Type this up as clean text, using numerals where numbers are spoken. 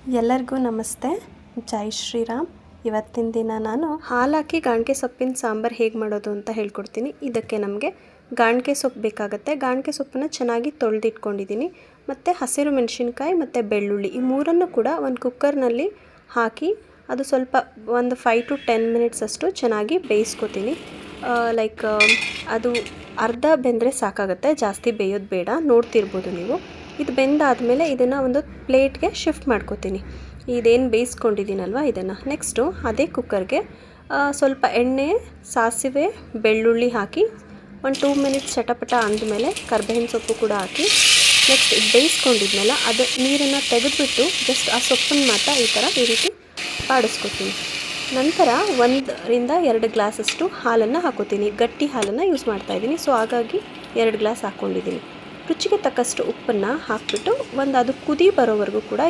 ಎಲ್ಲರಿಗೂ ನಮಸ್ತೆ. ಜೈ ಶ್ರೀರಾಮ್. ಇವತ್ತಿನ ದಿನ ನಾನು ಹಾಲು ಹಾಕಿ ಗಾಣಿಗೆ ಸೊಪ್ಪಿನ ಸಾಂಬಾರು ಹೇಗೆ ಮಾಡೋದು ಅಂತ ಹೇಳ್ಕೊಡ್ತೀನಿ. ಇದಕ್ಕೆ ನಮಗೆ ಗಾಣಿಗೆ ಸೊಪ್ಪು ಬೇಕಾಗುತ್ತೆ. ಗಾಣಿಗೆ ಸೊಪ್ಪನ್ನು ಚೆನ್ನಾಗಿ ತೊಳೆದಿಟ್ಕೊಂಡಿದ್ದೀನಿ. ಮತ್ತು ಹಸಿರು ಮೆಣಸಿನ್ಕಾಯಿ ಮತ್ತು ಬೆಳ್ಳುಳ್ಳಿ ಈ ಮೂರನ್ನು ಕೂಡ ಒಂದು ಕುಕ್ಕರ್ನಲ್ಲಿ ಹಾಕಿ ಅದು ಸ್ವಲ್ಪ ಒಂದು 5 to 10 ಮಿನಿಟ್ಸ್ ಅಷ್ಟು ಚೆನ್ನಾಗಿ ಬೇಯಿಸ್ಕೊತೀನಿ. ಅದು ಅರ್ಧ ಬೆಂದರೆ ಸಾಕಾಗುತ್ತೆ, ಜಾಸ್ತಿ ಬೇಯೋದು ಬೇಡ. ನೋಡ್ತಿರ್ಬೋದು ನೀವು. ಇದು ಬೆಂದಾದಮೇಲೆ ಇದನ್ನು ಒಂದು ಪ್ಲೇಟ್ಗೆ ಶಿಫ್ಟ್ ಮಾಡ್ಕೋತೀನಿ. ಇದೇನು ಬೇಯಿಸ್ಕೊಂಡಿದ್ದೀನಲ್ವ ಇದನ್ನು. ನೆಕ್ಸ್ಟು ಅದೇ ಕುಕ್ಕರ್ಗೆ ಸ್ವಲ್ಪ ಎಣ್ಣೆ, ಸಾಸಿವೆ, ಬೆಳ್ಳುಳ್ಳಿ ಹಾಕಿ ಒಂದು 2 ಮಿನಿಟ್ಸ್ ಚಟಪಟ ಅಂದಮೇಲೆ ಕರ್ಬೇವಿನ ಸೊಪ್ಪು ಕೂಡ ಹಾಕಿ ನೆಕ್ಸ್ಟ್ ಬೇಯಿಸ್ಕೊಂಡಿದ್ನಲ್ಲ ಅದು ನೀರನ್ನು ತೆಗೆದುಬಿಟ್ಟು ಜಸ್ಟ್ ಆ ಸೊಪ್ಪನ್ನು ಮಾತ್ರ ಈ ರೀತಿ ಬಾಡಿಸ್ಕೊತೀನಿ. ನಂತರ 1 to 2 ಗ್ಲಾಸಷ್ಟು ಹಾಲನ್ನು ಹಾಕೋತೀನಿ. ಗಟ್ಟಿ ಹಾಲನ್ನು ಯೂಸ್ ಮಾಡ್ತಾಯಿದ್ದೀನಿ. ಸೊ ಹಾಗಾಗಿ 2 ಗ್ಲಾಸ್ ಹಾಕ್ಕೊಂಡಿದ್ದೀನಿ. ರುಚಿಗೆ ತಕ್ಕಷ್ಟು ಉಪ್ಪನ್ನು ಹಾಕಿಬಿಟ್ಟು ಅದು ಕುದಿ ಬರೋವರೆಗೂ ಕೂಡ